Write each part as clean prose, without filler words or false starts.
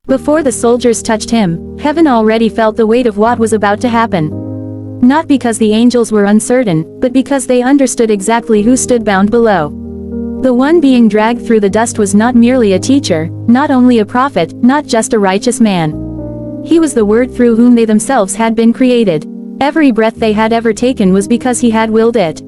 Before the soldiers touched him, heaven already felt the weight of what was about to happen. Not because the angels were uncertain, but because they understood exactly who stood bound below. The one being dragged through the dust was not merely a teacher, not only a prophet, not just a righteous man. He was the Word through whom they themselves had been created. Every breath they had ever taken was because he had willed it.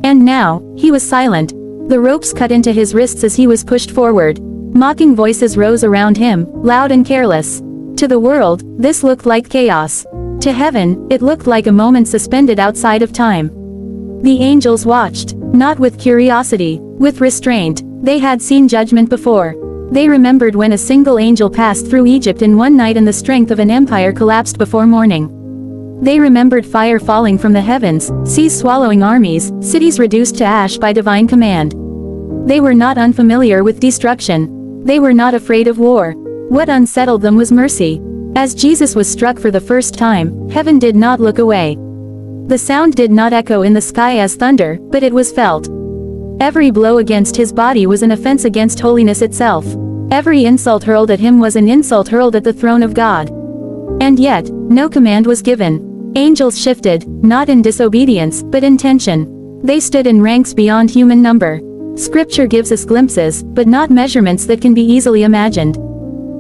And now, he was silent. The ropes cut into his wrists as he was pushed forward. Mocking voices rose around him, loud and careless. To the world, this looked like chaos. To heaven, it looked like a moment suspended outside of time. The angels watched, not with curiosity, with restraint. They had seen judgment before. They remembered when a single angel passed through Egypt in one night and the strength of an empire collapsed before morning. They remembered fire falling from the heavens, seas swallowing armies, cities reduced to ash by divine command. They were not unfamiliar with destruction. They were not afraid of war. What unsettled them was mercy. As Jesus was struck for the first time, heaven did not look away. The sound did not echo in the sky as thunder, but it was felt. Every blow against his body was an offense against holiness itself. Every insult hurled at him was an insult hurled at the throne of God. And yet, no command was given. Angels shifted, not in disobedience, but in tension. They stood in ranks beyond human number. Scripture gives us glimpses, but not measurements that can be easily imagined.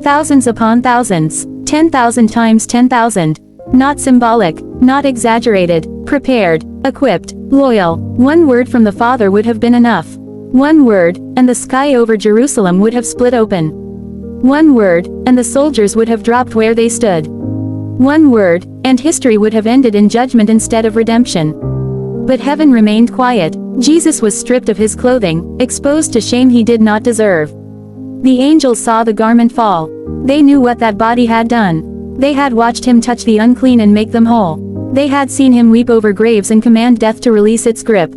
Thousands upon thousands, 10,000 times 10,000. Not symbolic, not exaggerated, prepared, equipped, loyal. One word from the Father would have been enough. One word, and the sky over Jerusalem would have split open. One word, and the soldiers would have dropped where they stood. One word, and history would have ended in judgment instead of redemption. But heaven remained quiet. Jesus was stripped of his clothing, exposed to shame he did not deserve. The angels saw the garment fall. They knew what that body had done. They had watched him touch the unclean and make them whole. They had seen him weep over graves and command death to release its grip.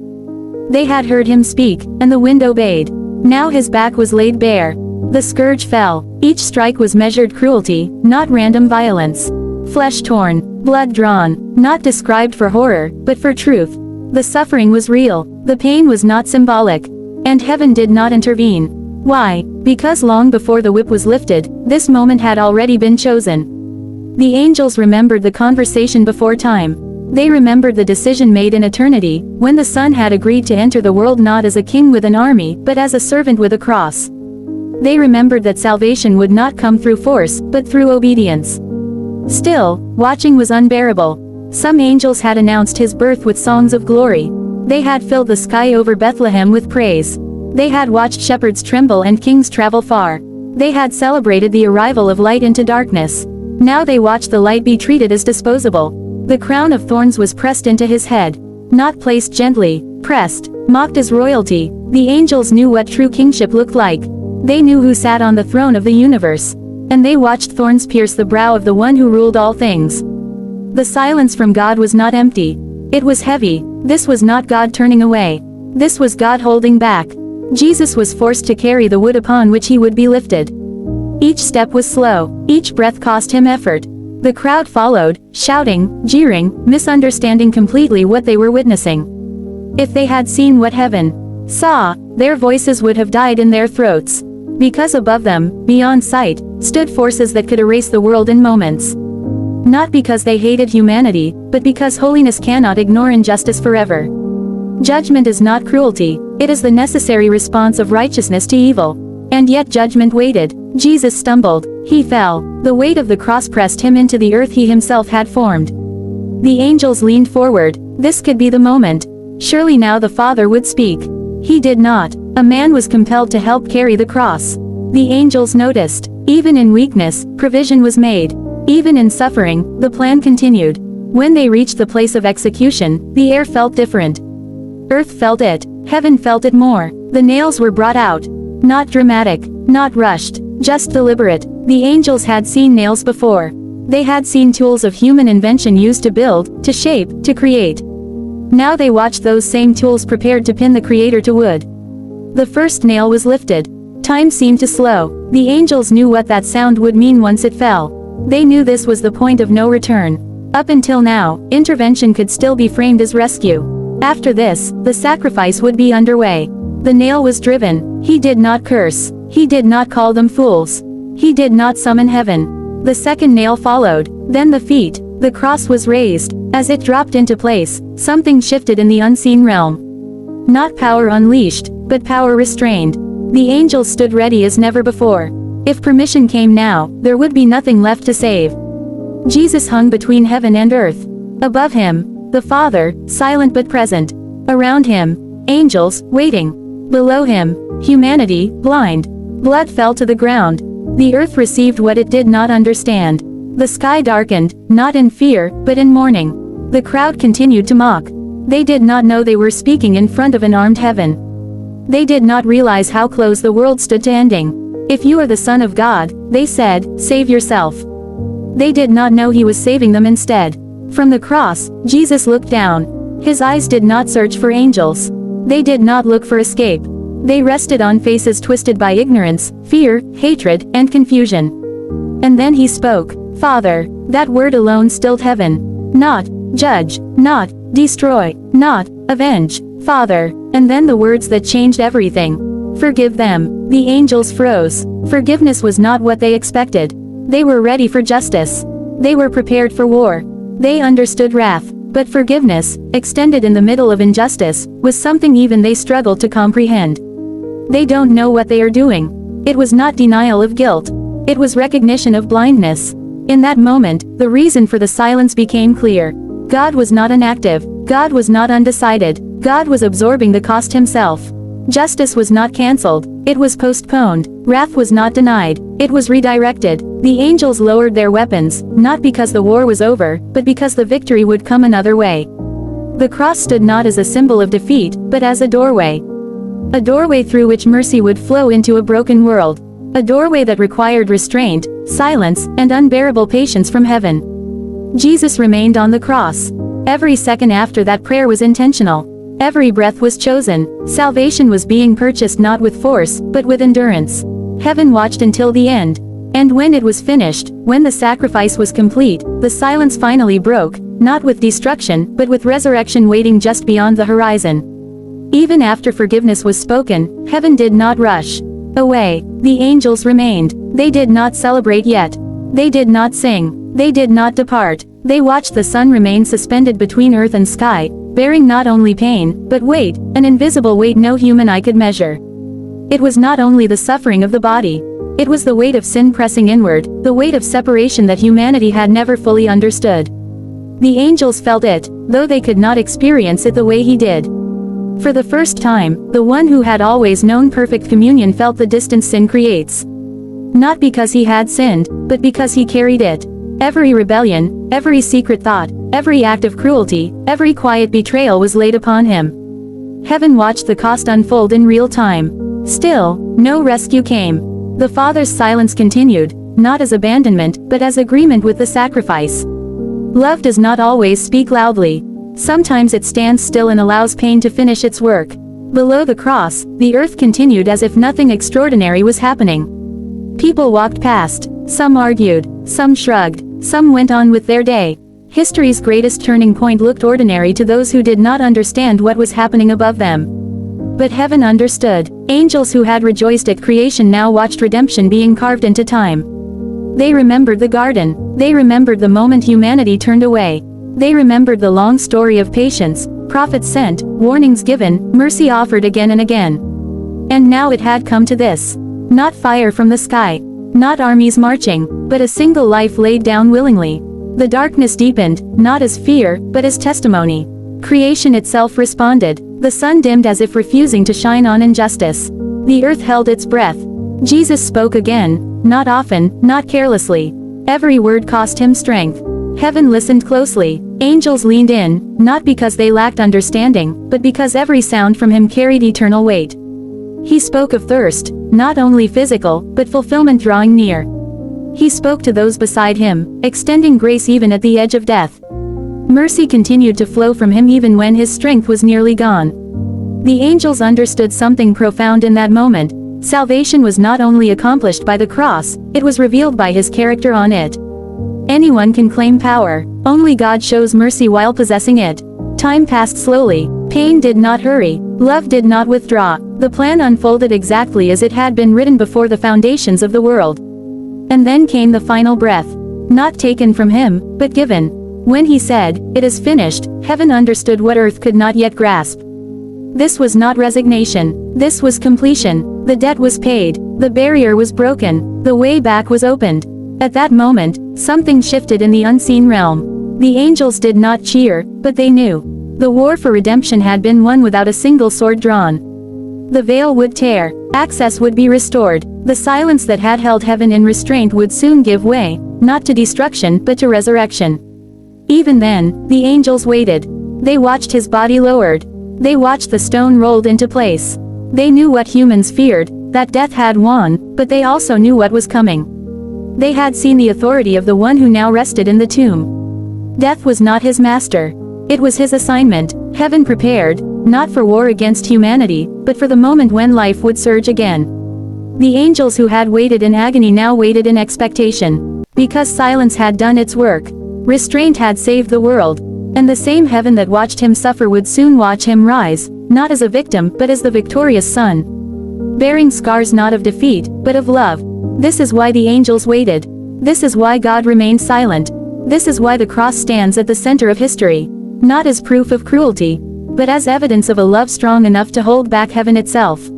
They had heard him speak, and the wind obeyed. Now his back was laid bare. The scourge fell. Each strike was measured cruelty, not random violence. Flesh torn, blood drawn, not described for horror, but for truth. The suffering was real. The pain was not symbolic. And heaven did not intervene. Why? Because long before the whip was lifted, this moment had already been chosen. The angels remembered the conversation before time. They remembered the decision made in eternity, when the Son had agreed to enter the world not as a king with an army, but as a servant with a cross. They remembered that salvation would not come through force, but through obedience. Still, watching was unbearable. Some angels had announced his birth with songs of glory. They had filled the sky over Bethlehem with praise. They had watched shepherds tremble and kings travel far. They had celebrated the arrival of light into darkness. Now they watched the light be treated as disposable. The crown of thorns was pressed into his head. Not placed gently, pressed, mocked as royalty. The angels knew what true kingship looked like. They knew who sat on the throne of the universe. And they watched thorns pierce the brow of the one who ruled all things. The silence from God was not empty. It was heavy. This was not God turning away. This was God holding back. Jesus was forced to carry the wood upon which he would be lifted. Each step was slow. Each breath cost him effort. The crowd followed, shouting, jeering, misunderstanding completely what they were witnessing. If they had seen what heaven saw, their voices would have died in their throats. Because above them, beyond sight, stood forces that could erase the world in moments. Not because they hated humanity, but because holiness cannot ignore injustice forever. Judgment is not cruelty, it is the necessary response of righteousness to evil. And yet judgment waited. Jesus stumbled. He fell. The weight of the cross pressed him into the earth he himself had formed. The angels leaned forward. This could be the moment. Surely now the Father would speak. He did not. A man was compelled to help carry the cross. The angels noticed. Even in weakness, provision was made. Even in suffering, the plan continued. When they reached the place of execution, the air felt different. Earth felt it. Heaven felt it more. The nails were brought out. Not dramatic, not rushed, just deliberate. The angels had seen nails before. They had seen tools of human invention used to build, to shape, to create. Now they watched those same tools prepared to pin the Creator to wood. The first nail was lifted. Time seemed to slow. The angels knew what that sound would mean once it fell. They knew this was the point of no return. Up until now, intervention could still be framed as rescue. After this, the sacrifice would be underway. The nail was driven. He did not curse. He did not call them fools. He did not summon heaven. The second nail followed, then the feet. The cross was raised. As it dropped into place, something shifted in the unseen realm. Not power unleashed, but power restrained. The angels stood ready as never before. If permission came now, there would be nothing left to save. Jesus hung between heaven and earth. Above him, the Father, silent but present. Around him, angels, waiting. Below him, humanity, blind. Blood fell to the ground. The earth received what it did not understand. The sky darkened, not in fear, but in mourning. The crowd continued to mock. They did not know they were speaking in front of an armed heaven. They did not realize how close the world stood to ending. If you are the Son of God, they said, save yourself. They did not know he was saving them instead. From the cross, Jesus looked down. His eyes did not search for angels. They did not look for escape. They rested on faces twisted by ignorance, fear, hatred, and confusion. And then he spoke, Father. That word alone stilled heaven. Not, judge, not, destroy, not, avenge, Father. And then the words that changed everything. Forgive them. The angels froze. Forgiveness was not what they expected. They were ready for justice. They were prepared for war. They understood wrath. But forgiveness, extended in the middle of injustice, was something even they struggled to comprehend. They don't know what they are doing. It was not denial of guilt. It was recognition of blindness. In that moment, the reason for the silence became clear. God was not inactive. God was not undecided. God was absorbing the cost himself. Justice was not cancelled. It was postponed. Wrath was not denied. It was redirected. The angels lowered their weapons, not because the war was over, but because the victory would come another way. The cross stood not as a symbol of defeat, but as a doorway. A doorway through which mercy would flow into a broken world. A doorway that required restraint, silence, and unbearable patience from heaven. Jesus remained on the cross. Every second after that prayer was intentional. Every breath was chosen. Salvation was being purchased not with force, but with endurance. Heaven watched until the end. And when it was finished, when the sacrifice was complete, the silence finally broke, not with destruction, but with resurrection waiting just beyond the horizon. Even after forgiveness was spoken, heaven did not rush away. The angels remained. They did not celebrate yet. They did not sing. They did not depart. They watched the sun remain suspended between earth and sky, bearing not only pain, but weight, an invisible weight no human eye could measure. It was not only the suffering of the body. It was the weight of sin pressing inward, the weight of separation that humanity had never fully understood. The angels felt it, though they could not experience it the way he did. For the first time, the one who had always known perfect communion felt the distance sin creates. Not because he had sinned, but because he carried it. Every rebellion, every secret thought, every act of cruelty, every quiet betrayal was laid upon him. Heaven watched the cost unfold in real time. Still, no rescue came. The Father's silence continued, not as abandonment, but as agreement with the sacrifice. Love does not always speak loudly. Sometimes it stands still and allows pain to finish its work. Below the cross, the earth continued as if nothing extraordinary was happening. People walked past. Some argued. Some shrugged. Some went on with their day. History's greatest turning point looked ordinary to those who did not understand what was happening above them. But heaven understood. Angels who had rejoiced at creation now watched redemption being carved into time. They remembered the garden. They remembered the moment humanity turned away. They remembered the long story of patience, prophets sent, warnings given, mercy offered again and again. And now it had come to this. Not fire from the sky. Not armies marching, but a single life laid down willingly. The darkness deepened, not as fear, but as testimony. Creation itself responded. The sun dimmed as if refusing to shine on injustice. The earth held its breath. Jesus spoke again, not often, not carelessly. Every word cost him strength. Heaven listened closely. Angels leaned in, not because they lacked understanding, but because every sound from him carried eternal weight. He spoke of thirst, not only physical, but fulfillment drawing near. He spoke to those beside him, extending grace even at the edge of death. Mercy continued to flow from him even when his strength was nearly gone. The angels understood something profound in that moment. Salvation was not only accomplished by the cross, it was revealed by his character on it. Anyone can claim power. Only God shows mercy while possessing it. Time passed slowly. Pain did not hurry. Love did not withdraw. The plan unfolded exactly as it had been written before the foundations of the world. And then came the final breath. Not taken from him, but given. When he said, "It is finished," heaven understood what earth could not yet grasp. This was not resignation. This was completion. The debt was paid. The barrier was broken. The way back was opened. At that moment, something shifted in the unseen realm. The angels did not cheer, but they knew. The war for redemption had been won without a single sword drawn. The veil would tear. Access would be restored. The silence that had held heaven in restraint would soon give way, not to destruction but to resurrection. Even then, the angels waited. They watched his body lowered. They watched the stone rolled into place. They knew what humans feared, that death had won, but they also knew what was coming. They had seen the authority of the one who now rested in the tomb. Death was not his master. It was his assignment. Heaven prepared, not for war against humanity, but for the moment when life would surge again. The angels who had waited in agony now waited in expectation. Because silence had done its work. Restraint had saved the world. And the same heaven that watched him suffer would soon watch him rise, not as a victim but as the victorious son. Bearing scars not of defeat, but of love. This is why the angels waited. This is why God remained silent. This is why the cross stands at the center of history. Not as proof of cruelty, but as evidence of a love strong enough to hold back heaven itself.